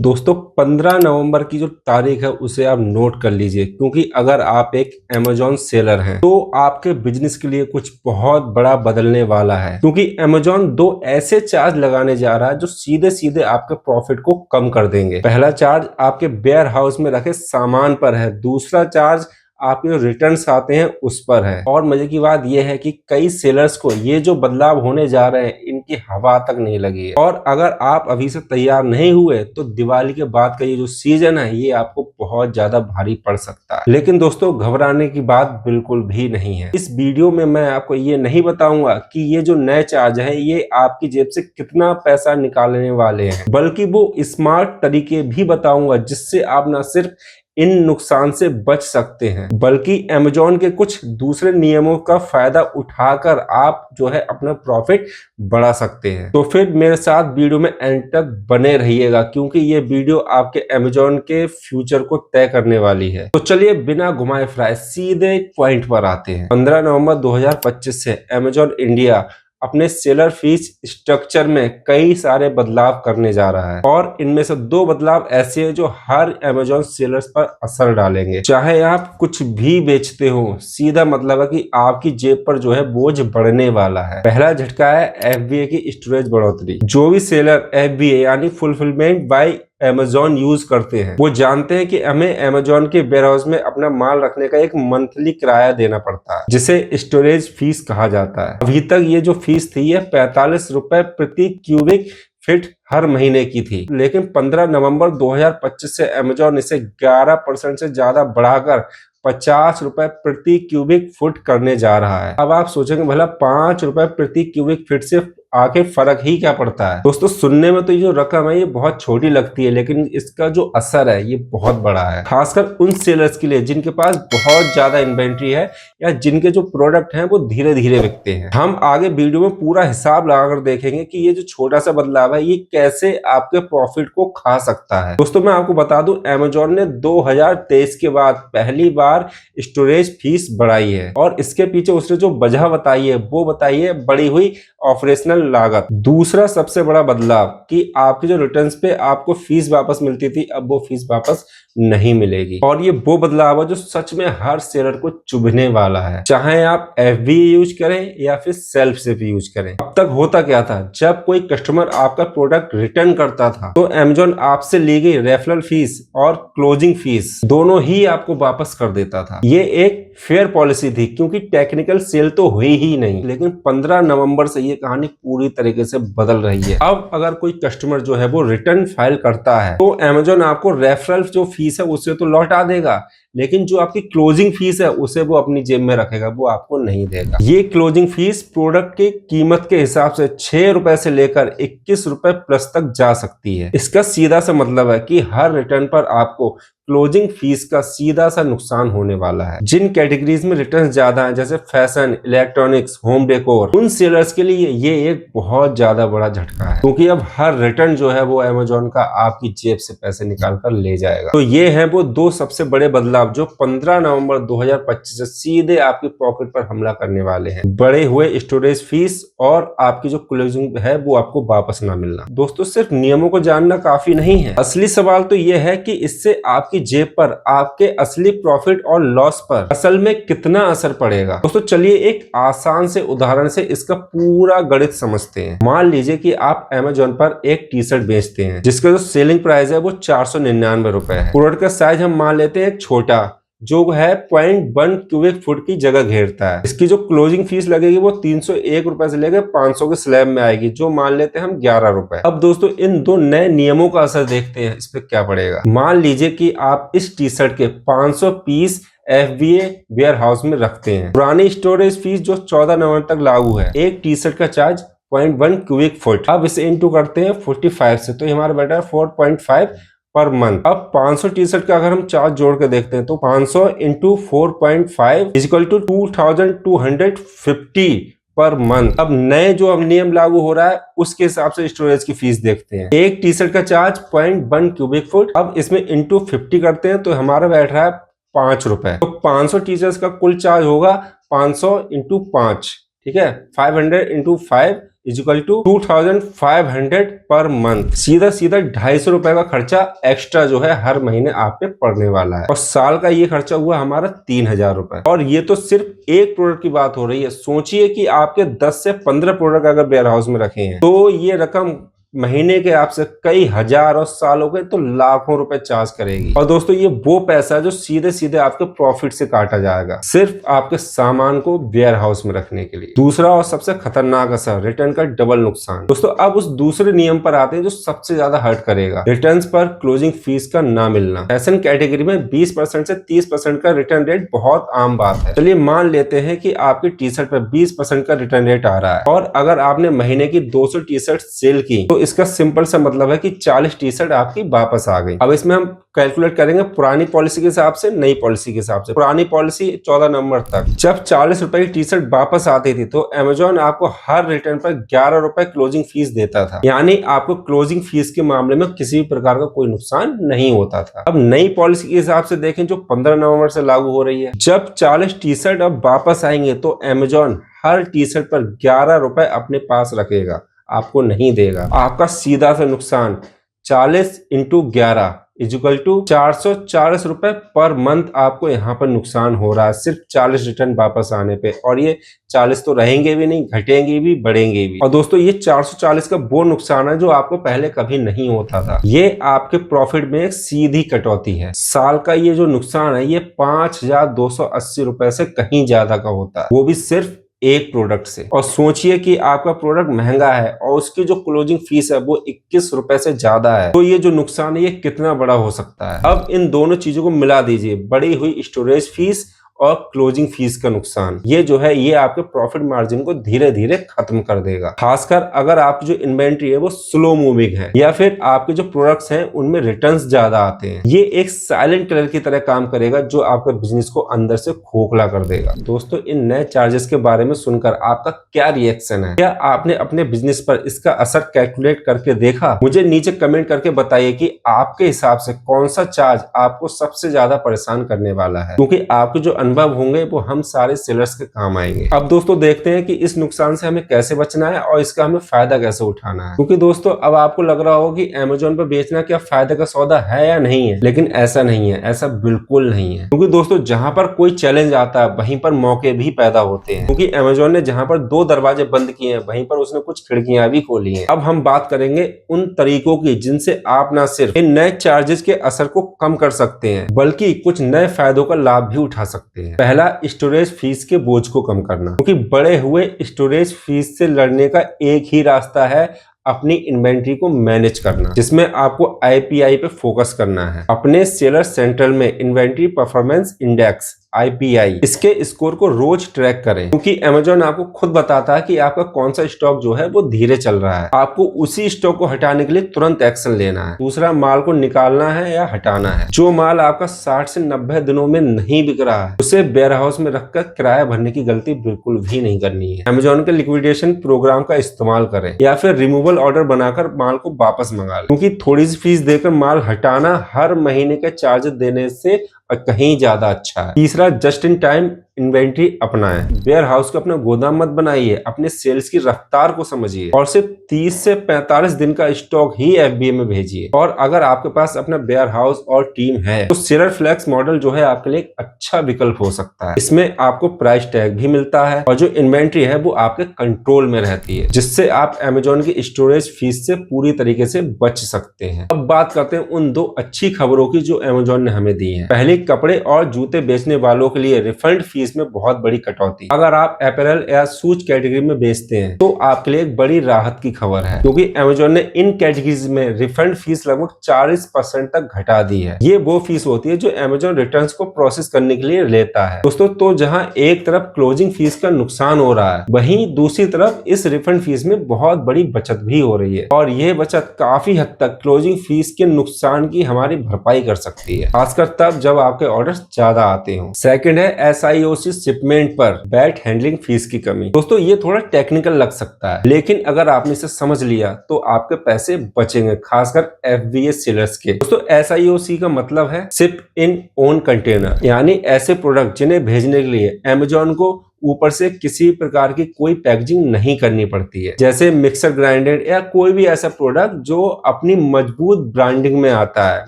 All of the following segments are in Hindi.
दोस्तों 15 नवंबर की जो तारीख है उसे आप नोट कर लीजिए, क्योंकि अगर आप एक अमेजॉन सेलर हैं तो आपके बिजनेस के लिए कुछ बहुत बड़ा बदलने वाला है। क्योंकि अमेजॉन दो ऐसे चार्ज लगाने जा रहा है जो सीधे सीधे आपके प्रॉफिट को कम कर देंगे। पहला चार्ज आपके वेयर हाउस में रखे सामान पर है, दूसरा चार्ज आपके जो रिटर्न्स आते हैं उस पर है। और मजे की बात यह है कि कई सेलर्स को ये जो बदलाव होने जा रहे हैं इनकी हवा तक नहीं लगी है। और अगर आप अभी से तैयार नहीं हुए तो दिवाली के बाद का ये जो सीजन है ये आपको बहुत ज्यादा भारी पड़ सकता है। लेकिन दोस्तों घबराने की बात बिल्कुल भी नहीं है। इस वीडियो में मैं आपको ये नहीं बताऊंगा कि ये जो नए चार्ज है ये आपकी जेब से कितना पैसा निकालने वाले हैं, बल्कि वो स्मार्ट तरीके भी बताऊंगा जिससे आप न सिर्फ इन नुकसान से बच सकते हैं बल्कि अमेजॉन के कुछ दूसरे नियमों का फायदा उठाकर आप जो है अपना प्रॉफिट बढ़ा सकते हैं। तो फिर मेरे साथ वीडियो में एंड तक बने रहिएगा, क्योंकि ये वीडियो आपके अमेजॉन के फ्यूचर को तय करने वाली है। तो चलिए बिना घुमाए फिराए सीधे पॉइंट पर आते हैं। 15 नवंबर 2025 से अमेजॉन इंडिया अपने सेलर फीस स्ट्रक्चर में कई सारे बदलाव करने जा रहा है, और इनमें से दो बदलाव ऐसे हैं जो हर अमेजॉन सेलर्स पर असर डालेंगे। चाहे आप कुछ भी बेचते हो, सीधा मतलब है कि आपकी जेब पर जो है बोझ बढ़ने वाला है। पहला झटका है FBA की स्टोरेज बढ़ोतरी। जो भी सेलर FBA यानी फुलफिलमेंट बाय अमेजॉन यूज करते हैं वो जानते हैं कि हमें अमेजॉन के वेयरहाउस में अपना माल रखने का एक मंथली किराया देना पड़ता है, जिसे स्टोरेज फीस कहा जाता है। अभी तक ये जो फीस थी ये 45 रुपए प्रति क्यूबिक फीट हर महीने की थी, लेकिन 15 नवंबर 2025 से अमेजॉन इसे 11% से ज्यादा बढ़ाकर 50 रुपए प्रति क्यूबिक फुट करने जा रहा है। अब आप सोचेंगे भला 5 रुपए प्रति क्यूबिक फीट से आके फर्क ही क्या पड़ता है। दोस्तों सुनने में तो ये जो रकम है ये बहुत छोटी लगती है, लेकिन इसका जो असर है ये बहुत बड़ा है, खासकर उन सेलर्स के लिए जिनके पास बहुत ज्यादा इन्वेंट्री है या जिनके जो प्रोडक्ट हैं वो धीरे धीरे बिकते हैं। हम आगे वीडियो में पूरा हिसाब लगाकर देखेंगे कि ये जो छोटा सा बदलाव है ये कैसे आपके प्रॉफिट को खा सकता है। दोस्तों मैं आपको बता दूं अमेजॉन ने 2023 के बाद पहली बार स्टोरेज फीस बढ़ाई है, और इसके पीछे उसने जो वजह बताई है वो बताई है बढ़ी हुई ऑपरेशनल लागत। दूसरा सबसे बड़ा बदलाव कि आपके जो रिटर्न्स पे आपको फीस वापस मिलती थी अब वो फीस वापस नहीं मिलेगी, और ये वो बदलाव है जो सच में हर सेलर को चुभने वाला है, चाहे आप FBA यूज करें या फिर सेल्फ से भी यूज करें। अब तक होता क्या था, जब कोई कस्टमर आपका प्रोडक्ट रिटर्न करता था तो अमेजॉन आपसे ली गई रेफरल फीस और क्लोजिंग फीस दोनों ही आपको वापस कर देता था। ये एक फेयर पॉलिसी थी क्योंकि टेक्निकल सेल तो हुई ही नहीं, लेकिन 15 नवंबर से ये कहानी पूरी तरीके से बदल रही है। अब अगर कोई कस्टमर जो है वो रिटर्न फाइल करता है तो अमेजॉन आपको रेफरल जो फीस है उसे तो लौटा देगा, लेकिन जो आपकी क्लोजिंग फीस है उसे वो अपनी जेब में रखेगा, वो आपको नहीं देगा। ये क्लोजिंग फीस प्रोडक्ट की कीमत के हिसाब से 6 रुपए से लेकर 21 रुपए प्लस तक जा सकती है। इसका सीधा सा मतलब है कि हर रिटर्न पर आपको क्लोजिंग फीस का सीधा सा नुकसान होने वाला है। जिन कैटेगरीज में रिटर्न ज्यादा है जैसे फैशन, इलेक्ट्रॉनिक्स, होम डेकोर, उन सेलर्स के लिए ये एक बहुत ज्यादा बड़ा झटका है, क्योंकि अब हर रिटर्न जो है वो अमेजॉन का आपकी जेब से पैसे निकाल कर ले जाएगा। तो ये है वो दो सबसे बड़े बदलाव जो 15 नवंबर 2025 से सीधे आपकी पॉकेट पर हमला करने वाले हैं। बढ़े हुए स्टोरेज फीस और आपकी जो क्लोजिंग है वो आपको वापस ना मिलना। दोस्तों सिर्फ नियमों को जानना काफी नहीं है, असली सवाल तो ये है कि इससे आपकी जेब पर, आपके असली प्रॉफिट और लॉस पर असल में कितना असर पड़ेगा। दोस्तों चलिए एक आसान से उदाहरण से इसका पूरा गणित समझते हैं। मान लीजिए कि आप अमेजॉन पर एक टी शर्ट बेचते हैं जिसका जो सेलिंग प्राइस है वो 499 रुपए है। प्रोडक्ट का साइज हम मान लेते हैं छोटा, जो है 0.1 क्यूबिक फुट की जगह घेरता है। इसकी जो क्लोजिंग फीस लगेगी वो 301 रुपए से लेकर 500 के स्लैब में आएगी, जो मान लेते हैं हम 11 रुपए। अब दोस्तों इन दो नए नियमों का असर देखते हैं, इस पे क्या पड़ेगा। मान लीजिए कि आप इस टी शर्ट के 500 पीस FBA वेयर हाउस में रखते हैं। पुरानी स्टोरेज फीस जो 14 नवंबर तक लागू है, एक टी शर्ट का चार्ज 0.1 क्यूबिक फुट। अब इसे इंटू करते हैं 45 से, तो हमारा बेटा 4.5 पर मंथ। अब 500 टी शर्ट का अगर हम चार्ज जोड़ के देखते हैं तो 500 into 4.5 equal to 2250 per month. अब नए जो अब नियम लागू हो रहा है उसके हिसाब से स्टोरेज की फीस देखते हैं। एक टी शर्ट का चार्ज 0.1 क्यूबिक फुट, अब इसमें इंटू 50 करते हैं तो हमारा बैठ रहा है 5 रुपए। तो 500 टी शर्ट का कुल चार्ज होगा 500 इंटू 5, ठीक है, 500 into 5 equal to 2500 per month. सीधा सीधा 250 रुपए का खर्चा एक्स्ट्रा जो है हर महीने आप पे पड़ने वाला है, और साल का ये खर्चा हुआ हमारा 3000 रुपए। और ये तो सिर्फ एक प्रोडक्ट की बात हो रही है। सोचिए कि आपके 10 से 15 प्रोडक्ट अगर वेयर हाउस में रखे हैं तो ये रकम महीने के आपसे कई हजार और सालों के तो लाखों रुपए चार्ज करेगी। और दोस्तों ये वो पैसा है जो सीधे सीधे आपके प्रॉफिट से काटा जाएगा, सिर्फ आपके सामान को वेयर हाउस में रखने के लिए। दूसरा और सबसे खतरनाक असर, रिटर्न का डबल नुकसान। दोस्तों अब उस दूसरे नियम पर आते हैं जो सबसे ज्यादा हर्ट करेगा, रिटर्न पर क्लोजिंग फीस का ना मिलना। फैशन कैटेगरी में 20% से 30% का रिटर्न रेट बहुत आम बात है। चलिए मान लेते हैं कि आपकी टी शर्ट पर 20% का रिटर्न रेट आ रहा है, और अगर आपने महीने की 200 टी शर्ट सेल की तो इसका सिंपल सा मतलब है कि 40 टी शर्ट आपकी वापस आ गई। अब इसमें हम कैलकुलेट करेंगे पुरानी पॉलिसी के हिसाब से, नई पॉलिसी के हिसाब से। पुरानी पॉलिसी 14 नवंबर तक जब 40 रुपए की टी शर्ट वापस आती थी तो अमेजॉन आपको हर रिटर्न पर 11 रुपए क्लोजिंग फीस देता था, यानी आपको क्लोजिंग फीस के मामले में किसी भी प्रकार का कोई नुकसान नहीं होता था। अब नई पॉलिसी के हिसाब से देखें जो 15 नवंबर से लागू हो रही है, जब 40 टी शर्ट अब वापस आएंगे तो अमेजॉन हर टी शर्ट पर 11 रुपए अपने पास रखेगा, आपको नहीं देगा। आपका सीधा सा नुकसान 40 इंटू 11 इक्वल टू 440 रुपए पर मंथ आपको यहाँ पर नुकसान हो रहा है, सिर्फ 40 रिटर्न वापस आने पे। और ये 40 तो रहेंगे भी नहीं, घटेंगे भी, बढ़ेंगे भी। और दोस्तों ये 440 का वो नुकसान है जो आपको पहले कभी नहीं होता था। ये आपके प्रॉफिट में एक सीधी कटौती है। साल का ये जो नुकसान है ये 5280 रुपए से कहीं ज्यादा का होता है, वो भी सिर्फ एक प्रोडक्ट से। और सोचिए कि आपका प्रोडक्ट महंगा है और उसकी जो क्लोजिंग फीस है वो 21 रुपए से ज्यादा है, तो ये जो नुकसान है ये कितना बड़ा हो सकता है। अब इन दोनों चीजों को मिला दीजिए, बढ़ी हुई स्टोरेज फीस और क्लोजिंग फीस का नुकसान, ये जो है ये आपके प्रॉफिट मार्जिन को धीरे धीरे खत्म कर देगा। खासकर अगर आपकी जो इन्वेंट्री है वो स्लो मूविंग है, या फिर आपके जो प्रोडक्ट्स हैं उनमें रिटर्न्स ज्यादा आते हैं, ये एक साइलेंट किलर की तरह काम करेगा जो आपके बिजनेस को अंदर से खोखला कर देगा। दोस्तों इन नए चार्जेस के बारे में सुनकर आपका क्या रिएक्शन है? क्या आपने अपने बिजनेस पर इसका असर कैलकुलेट करके देखा? मुझे नीचे कमेंट करके बताइए कि आपके हिसाब से कौन सा चार्ज आपको सबसे ज्यादा परेशान करने वाला है, क्योंकि आपके जो अनुभव होंगे वो हम सारे सेलर्स के काम आएंगे। अब दोस्तों देखते हैं कि इस नुकसान से हमें कैसे बचना है और इसका हमें फायदा कैसे उठाना है। क्योंकि दोस्तों अब आपको लग रहा होगा कि अमेजोन पर बेचना क्या फायदे का सौदा है या नहीं है, लेकिन ऐसा नहीं है, ऐसा बिल्कुल नहीं है। क्योंकि दोस्तों जहां पर कोई चैलेंज आता है वहीं पर मौके भी पैदा होते हैं, क्योंकि अमेजोन ने जहां पर 2 दरवाजे बंद किए हैं वहीं पर उसने कुछ खिड़कियां भी खोली हैं। अब हम बात करेंगे उन तरीकों की जिनसे आप न सिर्फ इन नए चार्जेस के असर को कम कर सकते हैं बल्कि कुछ नए फायदों का लाभ भी उठा सकते हैं। पहला, स्टोरेज फीस के बोझ को कम करना, क्योंकि बढ़े हुए स्टोरेज फीस से लड़ने का एक ही रास्ता है, अपनी इन्वेंट्री को मैनेज करना, जिसमें आपको आईपीआई पे फोकस करना है। अपने सेलर सेंट्रल में इन्वेंट्री परफॉर्मेंस इंडेक्स IPI, इसके स्कोर को रोज ट्रैक करें, क्योंकि अमेजोन आपको खुद बताता है कि आपका कौन सा स्टॉक जो है वो धीरे चल रहा है। आपको उसी स्टॉक को हटाने के लिए तुरंत एक्शन लेना है। दूसरा, माल को निकालना है या हटाना है। जो माल आपका 60 से 90 दिनों में नहीं बिक रहा है उसे वेयर हाउस में रखकर किराया भरने की गलती बिल्कुल भी नहीं करनी है। अमेजोन के लिक्विडेशन प्रोग्राम का इस्तेमाल करें या फिर रिमूवल ऑर्डर बनाकर माल को वापस मंगा लें, क्योंकि थोड़ी सी फीस देकर माल हटाना हर महीने के चार्ज देने से कहीं ज्यादा अच्छा है। तीसरा, जस्ट इन टाइम इन्वेंट्री अपनाएं। वेयर हाउस को अपना गोदाम मत बनाइए, अपने सेल्स की रफ्तार को समझिए और सिर्फ 30 से 45 दिन का स्टॉक ही FBA में भेजिए। और अगर आपके पास अपना वेयर हाउस और टीम है तो सेलर फ्लेक्स मॉडल जो है आपके लिए एक अच्छा विकल्प हो सकता है। इसमें आपको प्राइस टैग भी मिलता है और जो इन्वेंट्री है वो आपके कंट्रोल में रहती है, जिससे आप अमेजोन की स्टोरेज फीस से पूरी तरीके से बच सकते हैं। अब बात करते हैं उन 2 अच्छी खबरों की जो अमेजोन ने हमें दी है। पहले, कपड़े और जूते बेचने वालों के लिए रिफंड फीस में बहुत बड़ी कटौती। अगर आप अपैरल या शूज कैटेगरी में बेचते हैं तो आपके लिए एक बड़ी राहत की खबर है, क्योंकि अमेजोन ने इन कैटेगरीज में रिफंड फीस लगभग 40% तक घटा दी है। ये वो फीस होती है जो अमेजोन रिटर्न्स को प्रोसेस करने के लिए लेता है। दोस्तों तो जहां एक तरफ क्लोजिंग फीस का नुकसान हो रहा है, वहीं दूसरी तरफ इस रिफंड फीस में बहुत बड़ी बचत भी हो रही है, और यह बचत काफी हद तक क्लोजिंग फीस के नुकसान की हमारी भरपाई कर सकती है, खासकर तब जब आपके ऑर्डर्स ज्यादा आते हो। सेकंड है SIOC शिपमेंट पर बैट हैंडलिंग फीस की कमी। दोस्तों ये थोड़ा टेक्निकल लग सकता है, लेकिन अगर आपने इसे समझ लिया तो आपके पैसे बचेंगे, खासकर FBA सेलर्स के। दोस्तों SIOC का मतलब है शिप इन ओन कंटेनर, यानी ऐसे प्रोडक्ट जिन्हें भेजने के लिए अमेजोन को ऊपर से किसी प्रकार की कोई पैकेजिंग नहीं करनी पड़ती है, जैसे मिक्सर ग्राइंडर या कोई भी ऐसा प्रोडक्ट जो अपनी मजबूत ब्रांडिंग में आता है,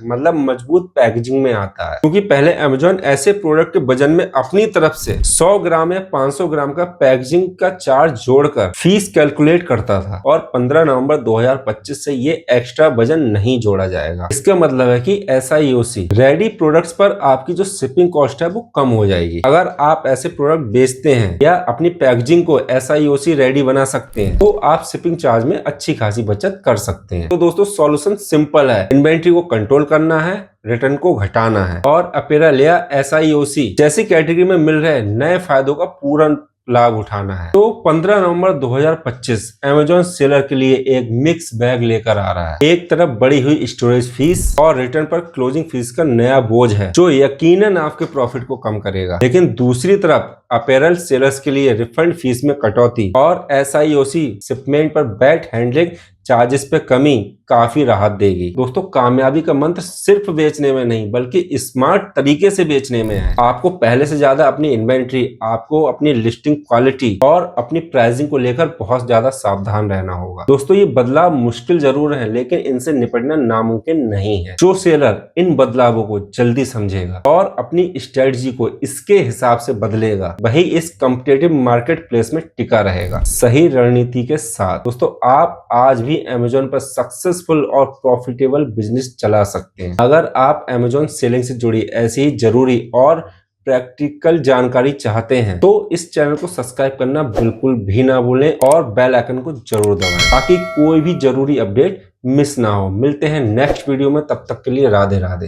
मतलब मजबूत पैकेजिंग में आता है। क्योंकि पहले अमेजॉन ऐसे प्रोडक्ट के वजन में अपनी तरफ से 100 ग्राम या 500 ग्राम का पैकेजिंग का चार्ज जोड़कर फीस कैलकुलेट करता था, और 15 नवंबर 2025 से ये एक्स्ट्रा वजन नहीं जोड़ा जाएगा। इसका मतलब है कि SIOC रेडी प्रोडक्ट्स पर आपकी जो शिपिंग कॉस्ट है वो कम हो जाएगी। अगर आप ऐसे प्रोडक्ट बेचते हैं या अपनी पैकेजिंग को SIOC रेडी बना सकते हैं तो आप शिपिंग चार्ज में अच्छी खासी बचत कर सकते हैं। तो दोस्तों सॉल्यूशन सिंपल है, इन्वेंट्री को कंट्रोल करना है, रिटर्न को घटाना है, और अपैरल या SIOC जैसी कैटेगरी में मिल रहे नए फायदों का पूरा लाभ उठाना है। तो 15 नवंबर 2025 अमेजॉन सेलर के लिए एक मिक्स बैग लेकर आ रहा है। एक तरफ बढ़ी हुई स्टोरेज फीस और रिटर्न पर क्लोजिंग फीस का नया बोझ है जो यकीनन आपके प्रॉफिट को कम करेगा, लेकिन दूसरी तरफ अपैरल सेलर्स के लिए रिफंड फीस में कटौती और SIOC शिपमेंट पर बैट हैंडलिंग चार्जेस पे कमी काफी राहत देगी। दोस्तों कामयाबी का मंत्र सिर्फ बेचने में नहीं बल्कि स्मार्ट तरीके से बेचने में है। आपको पहले से ज्यादा अपनी इन्वेंट्री, आपको अपनी लिस्टिंग क्वालिटी और अपनी प्राइसिंग को लेकर बहुत ज्यादा सावधान रहना होगा। दोस्तों ये बदलाव मुश्किल जरूर है लेकिन इनसे निपटना नामुमकिन नहीं है। जो सेलर इन बदलावों को जल्दी समझेगा और अपनी स्ट्रेटजी को इसके हिसाब से बदलेगा वही इस कॉम्पिटिटिव मार्केट प्लेस में टिका रहेगा सही रणनीति के साथ। दोस्तों आप आज भी अमेजॉन पर सक्सेसफुल और प्रॉफिटेबल बिजनेस चला सकते हैं। अगर आप अमेजॉन सेलिंग से जुड़ी ऐसी ही जरूरी और प्रैक्टिकल जानकारी चाहते हैं तो इस चैनल को सब्सक्राइब करना बिल्कुल भी ना भूलें और बेल आइकन को जरूर दबाएं ताकि कोई भी जरूरी अपडेट मिस ना हो। मिलते हैं नेक्स्ट वीडियो में, तब तक के लिए राधे राधे।